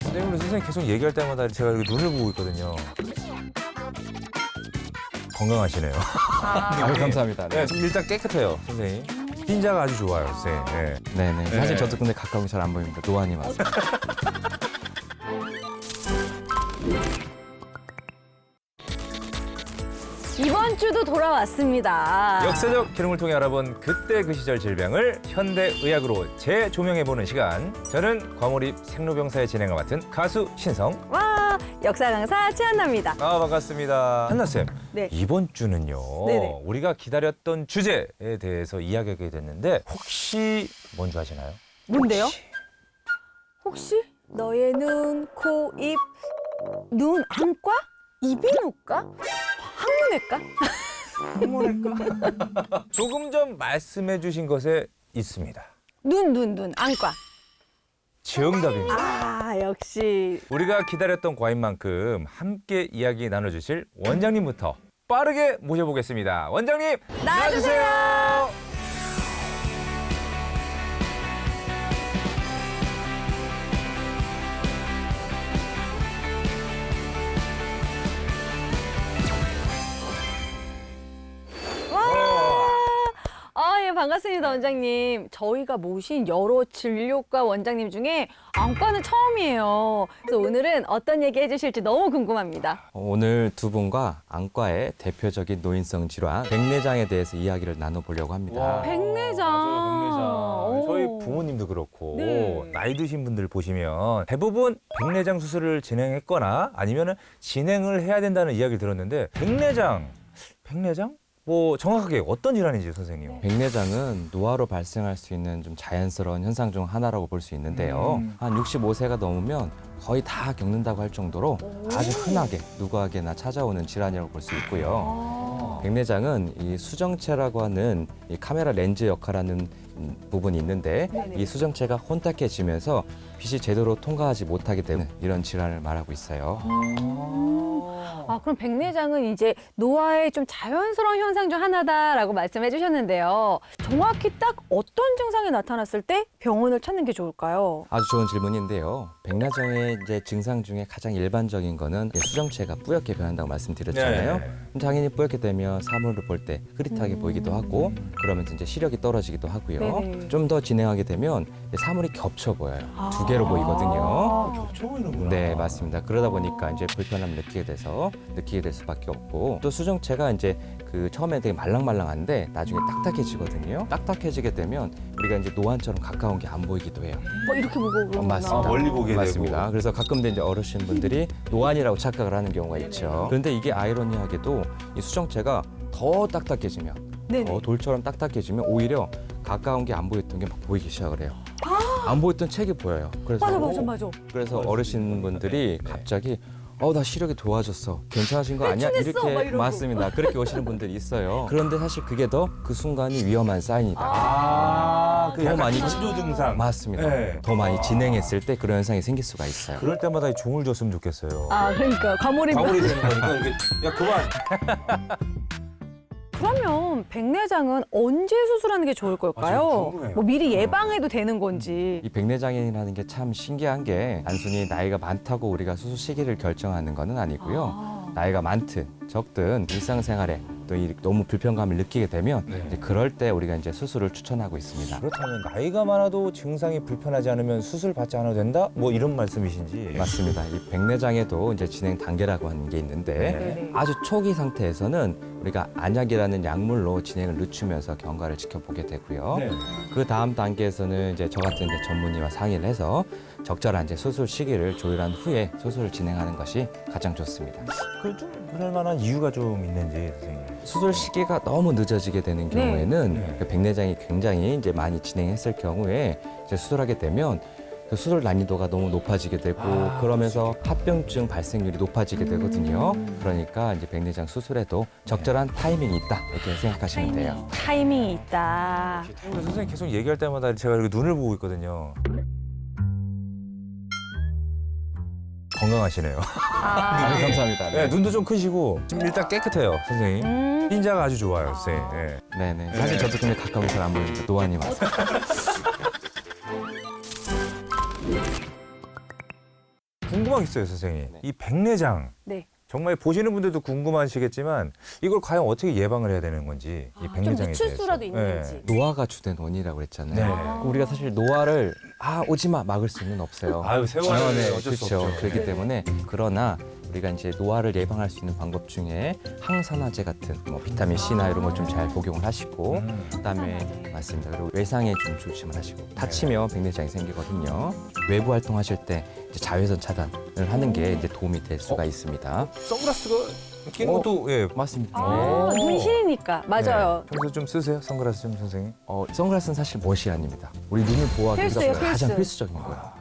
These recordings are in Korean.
선생님, 선생님 계속 얘기할 때마다 제가 이렇게 눈을 보고 있거든요. 건강하시네요. 아유, 감사합니다. 네, 좀 일단 깨끗해요, 선생님. 흰자가 아주 좋아요, 선생님. 네. 네네. 사실 네. 저도 근데 가까운 게 잘 안 보입니다. 노안이 맞습니다. 이번 주도 돌아왔습니다. 역사적 기록을 통해 알아본 그때 그 시절 질병을 현대의학으로 재조명해보는 시간. 저는 과몰입 생로병사의 진행을 맡은 가수 신성. 와, 역사 강사 최한나입니다. 반갑습니다. 한나쌤, 네. 이번 주는요. 네네. 우리가 기다렸던 주제에 대해서 이야기하게 됐는데 혹시 뭔지 아시나요? 뭔데요? 혹시 너의 눈, 코, 입, 눈 안과? 이비인후과? 항문외과? 조금 전 말씀해 주신 것에 있습니다. 눈, 안과. 정답입니다. 아, 역시. 우리가 기다렸던 과인 만큼 함께 이야기 나눠주실 원장님부터 빠르게 모셔보겠습니다. 원장님, 나와주세요. 아, 예, 반갑습니다, 원장님. 저희가 모신 여러 진료과 원장님 중에 안과는 처음이에요. 그래서 오늘은 어떤 얘기 해주실지 너무 궁금합니다. 오늘 두 분과 안과의 대표적인 노인성 질환, 백내장에 대해서 이야기를 나눠보려고 합니다. 백내장. 맞아요, 백내장. 오. 저희 부모님도 그렇고 네. 나이 드신 분들 보시면 대부분 백내장 수술을 진행했거나 아니면 진행을 해야 된다는 이야기를 들었는데 백내장? 뭐 정확하게 어떤 질환인지 선생님. 백내장은 노화로 발생할 수 있는 좀 자연스러운 현상 중 하나라고 볼 수 있는데요. 한 65세가 넘으면 거의 다 겪는다고 할 정도로 아주 흔하게 누구에게나 찾아오는 질환이라고 볼 수 있고요. 백내장은 이 수정체라고 하는 이 카메라 렌즈 역할하는 부분이 있는데 네네. 이 수정체가 혼탁해지면서 빛이 제대로 통과하지 못하게 되는 이런 질환을 말하고 있어요. 아, 그럼 백내장은 이제 노화의 좀 자연스러운 현상 중 하나다라고 말씀해 주셨는데요. 정확히 딱 어떤 증상이 나타났을 때 병원을 찾는 게 좋을까요? 아주 좋은 질문인데요. 백내장의 이제 증상 중에 가장 일반적인 거는 수정체가 뿌옇게 변한다고 말씀드렸잖아요. 네. 그럼 당연히 뿌옇게 되면 사물을 볼 때 흐릿하게 보이기도 하고 그러면서 이제 시력이 떨어지기도 하고요. 네네. 좀 더 진행하게 되면 사물이 겹쳐 보여요. 두 개로 보이거든요. 겹쳐 보이는구나. 네, 맞습니다. 그러다 보니까 이제 불편함을 느끼게 될 수밖에 없고 또 수정체가 이제 그 처음에 되게 말랑말랑한데 나중에 딱딱해지거든요. 딱딱해지게 되면 우리가 이제 노안처럼 가까운 게 안 보이기도 해요. 뭐 이렇게 보고 그러구나. 맞습니다. 멀리 보게 맞습니다. 되고. 그래서 가끔 이제 어르신분들이 노안이라고 착각을 하는 경우가 있죠. 그런데 이게 아이러니하게도 이 수정체가 더 딱딱해지면 네네. 더 돌처럼 딱딱해지면 오히려 가까운 게 안 보였던 게 막 보이기 시작을 해요. 안 보였던 책이 보여요. 그래서 맞아. 그래서 어르신분들이 갑자기 나 시력이 좋아졌어. 괜찮아진 거 아니야? 회춘했어, 막 이러고. 맞습니다. 그렇게 오시는 분들이 있어요. 그런데 사실 그게 더 그 순간이 위험한 사인이다. 그 더 약간 많이 기초 증상. 맞습니다. 네. 더 많이 진행했을 때 그런 현상이 생길 수가 있어요. 그럴 때마다 종을 줬으면 좋겠어요. 아, 그러니까 과몰입. 과몰이 되는 거니까 이게 야 그만. 그러면 백내장은 언제 수술하는 게 좋을 걸까요? 궁금해요. 뭐 미리 예방해도 되는 건지. 이 백내장이라는 게 참 신기한 게 단순히 나이가 많다고 우리가 수술 시기를 결정하는 것은 아니고요. 나이가 많든 적든 일상생활에 또 너무 불편감을 느끼게 되면 네. 이제 그럴 때 우리가 이제 수술을 추천하고 있습니다. 그렇다면 나이가 많아도 증상이 불편하지 않으면 수술 받지 않아도 된다? 뭐 이런 말씀이신지. 맞습니다. 이 백내장에도 이제 진행 단계라고 하는 게 있는데 네네. 아주 초기 상태에서는 우리가 안약이라는 약물로 진행을 늦추면서 경과를 지켜보게 되고요. 네. 그 다음 단계에서는 이제 저 같은 이제 전문의와 상의를 해서 적절한 이제 수술 시기를 조율한 후에 수술을 진행하는 것이 가장 좋습니다. 그좀 그럴 만한 이유가 좀 있는지 선생님. 수술 시기가 너무 늦어지게 되는 네. 경우에는 네. 그 백내장이 굉장히 이제 많이 진행했을 경우에 이제 수술하게 되면 그 수술 난이도가 너무 높아지게 되고 그러면서 합병증 발생률이 높아지게 되거든요. 그러니까 이제 백내장 수술에도 적절한 타이밍이 있다 이렇게 생각하시면 돼요. 타이밍이 있다. 그래서 선생님 계속 얘기할 때마다 제가 이렇게 눈을 보고 있거든요. 건강하시네요. 아유, 감사합니다. 네, 눈도 좀 크시고 지금 일단 깨끗해요, 선생님. 음. 흰자가 아주 좋아요, 선생님. 네. 네네. 사실 저도 근데 가까운 게 잘 안 보입니다. 노안이 맞습니다. 궁금한 게 있어요, 선생님. 네. 이 백내장. 네. 정말 보시는 분들도 궁금하시겠지만 이걸 과연 어떻게 예방을 해야 되는 건지 이 좀 백내장에 늦출 대해서. 수라도 있는지. 노화가 주된 원인이라고 그랬잖아요. 네. 우리가 사실 노화를 오지마 막을 수는 없어요. 아유, 세월은 네, 어쩔 수 그렇죠. 없죠. 그렇기 네. 때문에 그러나 우리가 이제 노화를 예방할 수 있는 방법 중에 항산화제 같은 뭐 비타민 C나 이런 걸 좀 잘 복용을 하시고 그다음에 항산화제. 맞습니다. 그리고 외상에 좀 조심을 하시고 다치면 백내장이 생기거든요. 외부 활동하실 때 이제 자외선 차단을 하는 게 이제 도움이 될 수가 있습니다. 선글라스가 끼는 것도 예. 맞습니다. 아, 네. 눈이 시리니까. 맞아요. 네. 평소 좀 쓰세요, 선글라스 좀 선생님. 선글라스는 사실 멋이 아닙니다. 우리 눈을 보호하기 위해서 필수예요, 가장 필수. 필수적인 거예요.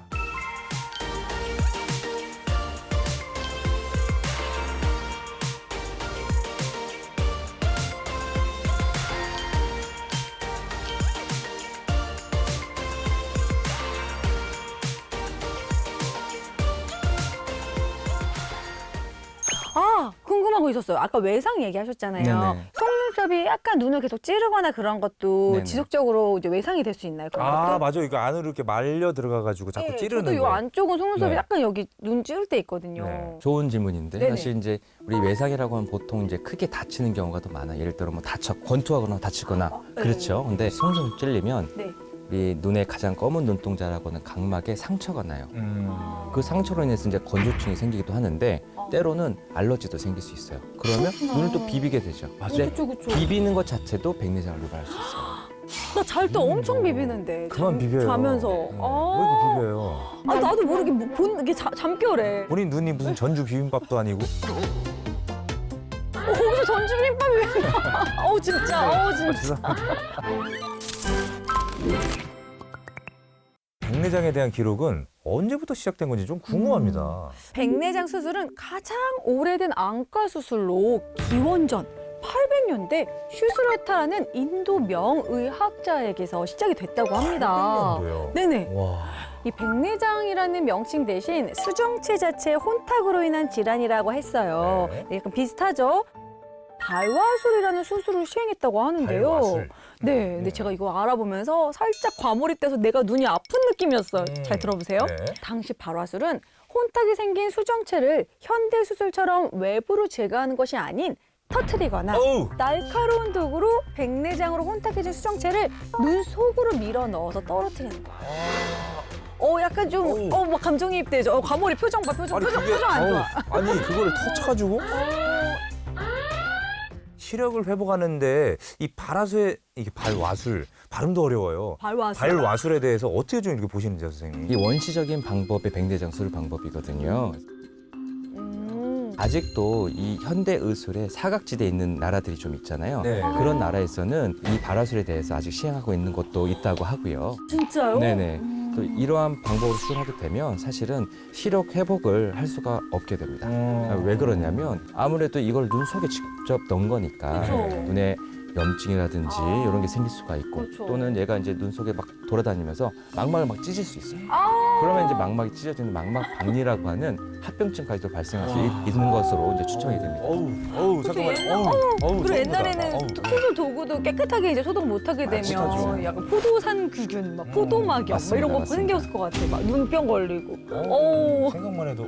아, 궁금한 거 있었어요. 아까 외상 얘기하셨잖아요. 네네. 속눈썹이 약간 눈을 계속 찌르거나 그런 것도 네네. 지속적으로 이제 외상이 될 수 있나요? 그런 아, 것도? 맞아. 이거 안으로 이렇게 말려 들어가가지고 자꾸 네, 찌르는 저도 이 거. 안쪽은 속눈썹이 네. 약간 여기 눈 찌를 때 있거든요. 네. 좋은 질문인데 네네. 사실 이제 우리 외상이라고 하면 보통 이제 크게 다치는 경우가 더 많아요. 예를 들어 뭐 권투하거나 다치거나 네. 그렇죠. 근데 속눈썹이 찔리면 네. 우리 눈의 가장 검은 눈동자라고 하는 각막에 상처가 나요. 그 상처로 인해서 이제 건조증이 생기기도 하는데 때로는 알러지도 생길 수 있어요. 그러면 그렇구나. 눈을 또 비비게 되죠. 근데 그쵸, 그쵸. 비비는 것 자체도 백내장을 유발할 수 있어요. 나 잘 때 엄청 비비는데. 그만 비벼요. 자면서. 왜 이렇게 비벼요? 아, 나도 모르게 이게 잠결에. 본인 눈이 무슨 전주 비빔밥도 아니고. 거기서 전주 비빔밥이 왜 나와? 어우, 진짜. 진짜. 백내장에 대한 기록은 언제부터 시작된 건지 좀 궁금합니다. 백내장 수술은 가장 오래된 안과 수술로 기원전 800년대 슈스루타라는 인도 명의학자에게서 시작이 됐다고 합니다. 800년도요? 네네. 와. 이 백내장이라는 명칭 대신 수정체 자체의 혼탁으로 인한 질환이라고 했어요. 네. 네, 약간 비슷하죠? 발화술이라는 수술을 시행했다고 하는데요. 발화술. 네, 근데 제가 이거 알아보면서 살짝 과몰입돼서 내가 눈이 아픈 느낌이었어요. 잘 들어보세요. 네. 당시 발화술은 혼탁이 생긴 수정체를 현대 수술처럼 외부로 제거하는 것이 아닌 터트리거나 어우. 날카로운 도구로 백내장으로 혼탁해진 수정체를 눈 속으로 밀어 넣어서 떨어뜨리는 거예요. 약간 좀, 어우. 막 감정이입되죠. 과몰입 표정 봐, 표정 그게- 안 좋아. 어우, 아니 그거를 터쳐가지고 시력을 회복하는데 이 발화술 이게 발와술 발음도 어려워요. 발화술. 발와술에 대해서 어떻게 좀 이렇게 보시는지요, 선생님? 이 원시적인 방법의 백내장 수술 방법이거든요. 아직도 이 현대 의술에 사각지대에 있는 나라들이 좀 있잖아요. 네. 그런 나라에서는 이 발화술에 대해서 아직 시행하고 있는 곳도 있다고 하고요. 진짜요? 네네. 또 이러한 방법으로 수술하게 되면 사실은 시력 회복을 할 수가 없게 됩니다. 왜 그러냐면 아무래도 이걸 눈 속에 직접 넣은 거니까 그쵸. 눈에 염증이라든지 이런 게 생길 수가 있고 그쵸. 또는 얘가 이제 눈 속에 막 돌아다니면서 막막을 막 찢을 수 있어요. 아. 그러면 이제 막막이 찢어지는 막막 박리라고 하는 합병증까지도 발생할 수 있는 것으로 이제 추정이 됩니다. 어우, 잠깐만. 어우, 그리고 옛날에는 수술 도구도 깨끗하게 이제 소독 못하게 되면 맞죠. 약간 포도산 규균, 막 포도막염 막 맞습니다, 이런 거 맞습니다. 생겼을 것 같아요. 막 눈병 걸리고. 어우. 생각만 해도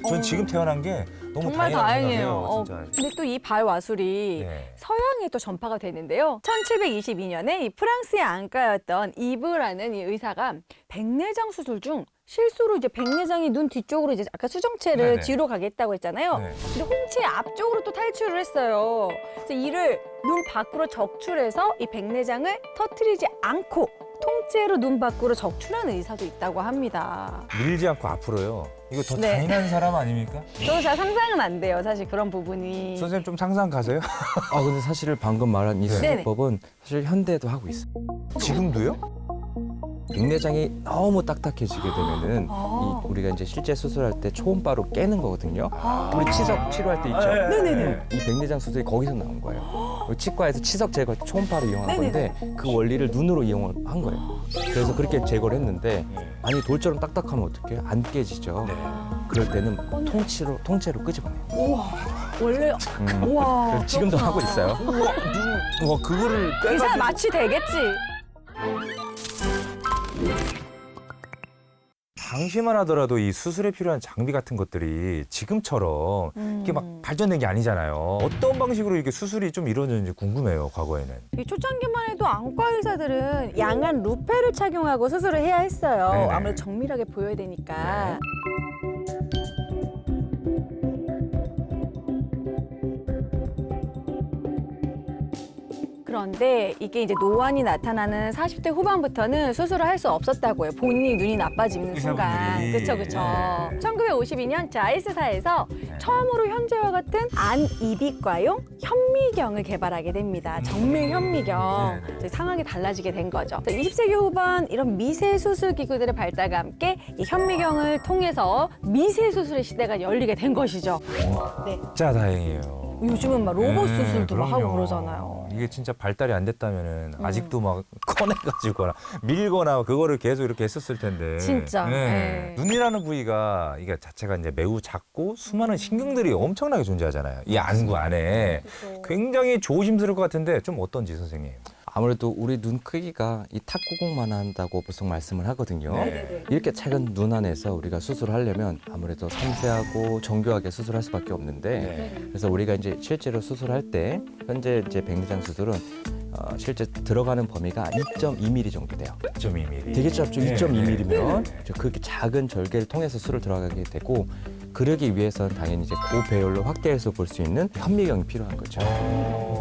전 지금 태어난 게 너무 정말 다행이라고 다행이에요. 생각해요, 진짜. 근데 또 이 발와술이 네. 서양에 또 전파가 되는데요. 1722년에 이 프랑스의 안과였던 이브라는 이 의사가 백내장 수술 중 실수로 이제 백내장이 눈 뒤쪽으로 이제 아까 수정체를 네네. 뒤로 가겠다고 했잖아요. 네. 근데 홍채 앞쪽으로 또 탈출을 했어요. 그래서 이를 눈 밖으로 적출해서 이 백내장을 터트리지 않고 통째로 눈 밖으로 적출한 의사도 있다고 합니다. 밀지 않고 앞으로요. 이거 더 네. 잔인한 사람 아닙니까? 저도 잘 상상은 안 돼요. 사실 그런 부분이. 선생님 좀 상상 가세요? 근데 사실 방금 말한 이 네네. 수술법은 사실 현대에도 하고 있어요. 지금도요? 백내장이 너무 딱딱해지게 되면은 아. 우리가 이제 실제 수술할 때 초음파로 깨는 거거든요. 우리 치석 치료할 때 있죠. 네네네. 이 백내장 수술이 거기서 나온 거예요. 우리 치과에서 치석 제거할 때 초음파로 이용한 네네네. 건데 그 원리를 눈으로 이용을 한 거예요. 그래서 그렇게 제거를 했는데 아니 돌처럼 딱딱하면 어떡해? 안 깨지죠. 그럴 때는 통째로 끄집어내요. 우와. 원래 우와. 그래서 지금도 그렇구나. 하고 있어요. 와, 그거를 의사 마취 되겠지. 당시만 하더라도 이 수술에 필요한 장비 같은 것들이 지금처럼 이게 막 발전된 게 아니잖아요. 어떤 방식으로 이렇게 수술이 좀 이루어졌는지 궁금해요, 과거에는. 이 초창기만 해도 안과 의사들은 양안 루페를 착용하고 수술을 해야 했어요. 네네. 아무래도 정밀하게 보여야 되니까. 그런데 이게 이제 노안이 나타나는 40대 후반부터는 수술을 할 수 없었다고 해요. 본인이 눈이 나빠지는 순간. 의사분들이. 그쵸, 그쵸. 네. 1952년 자이스사에서 처음으로 현재와 같은 안이비과용 현미경을 개발하게 됩니다. 정밀 현미경. 네, 네. 이제 상황이 달라지게 된 거죠. 20세기 후반 이런 미세 수술 기구들의 발달과 함께 이 현미경을 통해서 미세 수술의 시대가 열리게 된 것이죠. 네. 진짜 다행이에요. 요즘은 막 로봇 네, 수술도 막 하고 그럼요. 그러잖아요. 이게 진짜 발달이 안 됐다면은 아직도 막 꺼내가지거나 밀거나 그거를 계속 이렇게 했었을 텐데. 진짜. 네. 눈이라는 부위가 이게 자체가 이제 매우 작고 수많은 신경들이 엄청나게 존재하잖아요. 이 안구 안에 굉장히 조심스러울 것 같은데 좀 어떤지 선생님. 아무래도 우리 눈 크기가 이 탁구공만 한다고 보통 말씀을 하거든요. 네. 이렇게 작은 눈 안에서 우리가 수술을 하려면 아무래도 섬세하고 정교하게 수술할 수밖에 없는데 그래서 우리가 이제 실제로 수술할 때 현재 이제 백내장 수술은 실제 들어가는 범위가 2.2mm 정도 돼요. 2.2mm. 되게 짧죠. 네. 2.2mm면 그렇게 작은 절개를 통해서 술을 들어가게 되고 그러기 위해서는 당연히 이제 고배열로 확대해서 볼 수 있는 현미경이 필요한 거죠.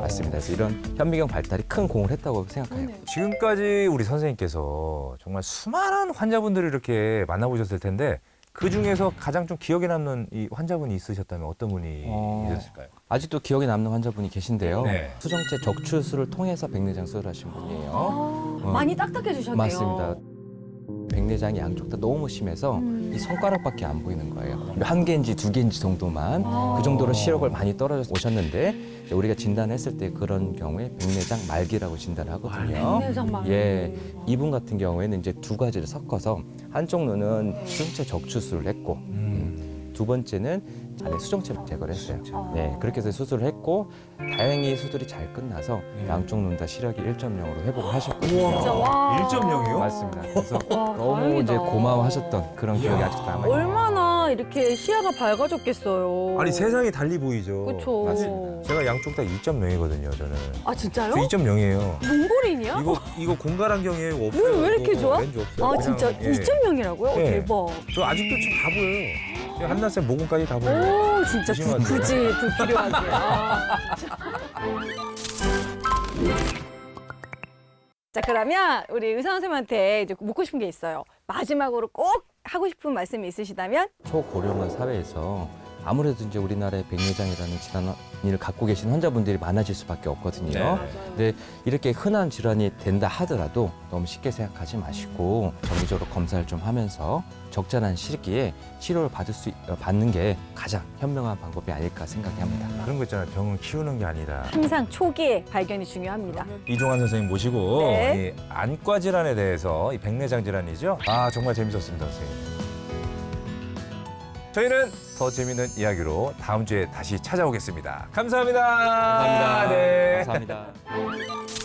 맞습니다. 그래서 이런 현미경 발달이 큰 공을 했다고 생각해요. 지금까지 우리 선생님께서 정말 수많은 환자분들을 이렇게 만나보셨을 텐데 그 중에서 가장 좀 기억에 남는 이 환자분이 있으셨다면 어떤 분이 있었을까요? 아직도 기억에 남는 환자분이 계신데요. 네. 수정체 적출술을 통해서 백내장 수술하신 분이에요. 많이 딱딱해지셨네요. 맞습니다. 백내장이 양쪽 다 너무 심해서 이 손가락밖에 안 보이는 거예요. 한 개인지 두 개인지 정도만 그 정도로 시력을 많이 떨어져 오셨는데 이제 우리가 진단했을 때 그런 경우에 백내장 말기라고 진단하거든요. 백내장 말기. 예, 이분 같은 경우에는 이제 두 가지를 섞어서 한쪽 눈은 수정체 적출술을 했고 두 번째는 안에 수정체 제거를 했어요. 네, 그렇게 해서 수술을 했고 다행히 수술이 잘 끝나서 양쪽 눈 다 시력이 1.0으로 회복을 하셨거든요. 진짜 와. 1.0이요? 맞습니다. 그래서 와, 너무 다행이다. 이제 고마워하셨던 그런 기억이 아직도 남아요. 얼마나 이렇게 시야가 밝아졌겠어요. 아니 세상이 달리 보이죠. 그쵸. 맞습니다. 제가 양쪽 다 2.0이거든요, 저는. 아 진짜요? 2.0이에요. 몽골인이야? 이거 공간 안경이에요. 없어요. 눈 왜 이렇게 이거 좋아? 렌즈 없어요. 아 그냥, 진짜 예. 2.0이라고요? 예. 대박. 저 아직도 지금 다 보여요. 한나쌤 모공까지 다 보여요. 오 진짜 조심하세요. 굳이 불필요하게. 아, 진짜. 자 그러면 우리 의사 선생님한테 이제 묻고 싶은 게 있어요. 마지막으로 꼭 하고 싶은 말씀이 있으시다면? 초고령화 사회에서 아무래도 이제 우리나라에 백내장이라는 질환을 갖고 계신 환자분들이 많아질 수밖에 없거든요. 근데 이렇게 흔한 질환이 된다 하더라도 너무 쉽게 생각하지 마시고 정기적으로 검사를 좀 하면서 적절한 시기에 치료를 받는 게 가장 현명한 방법이 아닐까 생각이 합니다. 그런 거 있잖아요. 병은 키우는 게 아니다. 항상 초기에 발견이 중요합니다. 이종환 선생님 모시고 네. 이 안과 질환에 대해서 이 백내장 질환이죠. 아 정말 재밌었습니다, 선생님. 저희는 더 재밌는 이야기로 다음 주에 다시 찾아오겠습니다. 감사합니다. 감사합니다. 네. 감사합니다.